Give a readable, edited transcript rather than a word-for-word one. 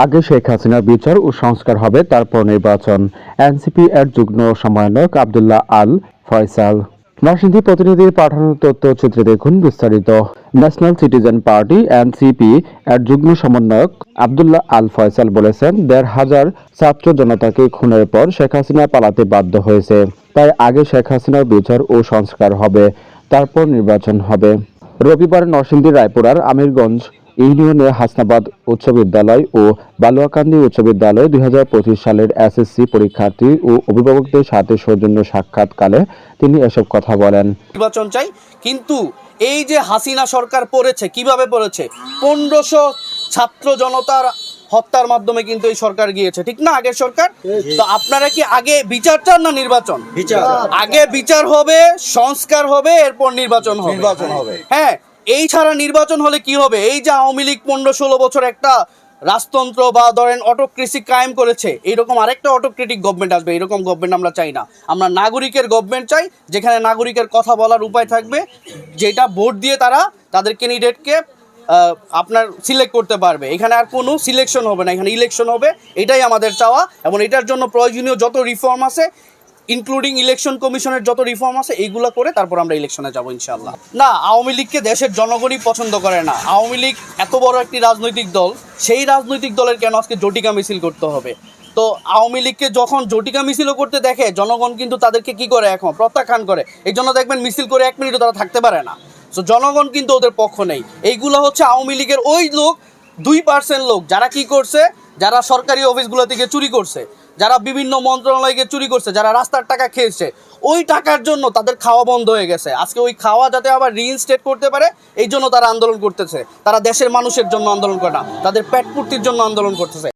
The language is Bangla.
আগে শেখ হাসিনার বিচার ও সংস্কার হবে, তারপর নির্বাচন। এনসিপি এর যুগ্ম সমন্বয়ক আব্দুল্লাহ আল ফয়সাল। নরসিংদী প্রতিনিধির পাঠানো তথ্যচিত্রে দেখুন বিস্তারিত। ন্যাশনাল সিটিজেন পার্টি এনসিপি এর যুগ্ম সমন্বয়ক আব্দুল্লাহ আল ফয়সাল বলেছেন, ১৫০০ ছাত্র জনতাকে খুনের পর শেখ হাসিনা পালাতে বাধ্য হয়েছে। তাই আগে শেখ হাসিনার বিচার ও সংস্কার হবে, তারপর নির্বাচন হবে। রবিবার নরসিংদীর রায়পুরার আমিরগঞ্জ ইউনিয়নের হাসনাবাদ উচ্চ বিদ্যালয় ও বালুয়াকান্দি উচ্চ বিদ্যালয়ে ২০২৫ সালের এসএসসি পরীক্ষার্থী ও অভিভাবকদের সাথে সৌজন্য সাক্ষাৎকালে তিনি এসব কথা বলেন। নির্বাচন চাই, কিন্তু এই যে হাসিনা সরকার পড়েছে, কিভাবে পড়েছে? ১৫০০ ছাত্র জনতার হত্যার মাধ্যমে কিন্তু এই সরকার গিয়েছে, ঠিক না? আগের সরকার। তো আপনারা কি আগে বিচার চান না নির্বাচন? আগে বিচার হবে, সংস্কার হবে, এরপর নির্বাচন হবে। হ্যাঁ, এই ছাড়া নির্বাচন হলে কি হবে? এই যে আওয়ামী লীগ ১৫-১৬ বছর একটা রাজতন্ত্র বা ধরেন অটোক্রেসি কায়েম করেছে, এইরকম আরেকটা অটোক্রেটিক গভর্নমেন্ট আসবে। এরকম গভর্নমেন্ট আমরা চাই না। আমরা নাগরিকের গভর্নমেন্ট চাই, যেখানে নাগরিকের কথা বলার উপায় থাকবে, যেটা ভোট দিয়ে তারা তাদের ক্যান্ডিডেটকে আপনার সিলেক্ট করতে পারবে। এখানে আর কোনো সিলেকশন হবে না, এখানে ইলেকশন হবে। এটাই আমাদের চাওয়া, এবং এটার জন্য প্রয়োজনীয় যত রিফর্ম আছে, ইনক্লুডিং ইলেকশন কমিশনের যত রিফর্ম আছে, এইগুলো করে তারপর আমরা ইলেকশনে যাবো ইনশাআল্লাহ। না, আওয়ামী লীগকে দেশের জনগণই পছন্দ করে না। আওয়ামী লীগ এত বড় একটি রাজনৈতিক দল, সেই রাজনৈতিক দলের কেন আজকে জটিকা মিছিল করতে হবে? তো আওয়ামী লীগকে যখন জটিকা মিছিলও করতে দেখে, জনগণ কিন্তু তাদেরকে কি করে, এখন প্রত্যাখ্যান করে। এই জন্য দেখবেন মিছিল করে 1 মিনিটও তারা থাকতে পারে না। তো জনগণ কিন্তু ওদের পক্ষ নেই। এইগুলো হচ্ছে আওয়ামী লীগের ওই লোক, 2% লোক, যারা কি করছে, যারা সরকারি অফিসগুলো থেকে চুরি করছে, যারা বিভিন্ন মন্ত্রণালয়কে চুরি করছে, যারা রাস্তার টাকা খেয়েছে, ওই টাকার জন্য তাদের খাওয়া বন্ধ হয়ে গেছে। আজকে ওই খাওয়া যাতে আবার রিইনস্টেট করতে পারে, এই জন্য তারা আন্দোলন করতেছে। তারা দেশের মানুষের জন্য আন্দোলন করে না, তাদের পেট পূর্তির জন্য আন্দোলন করতেছে।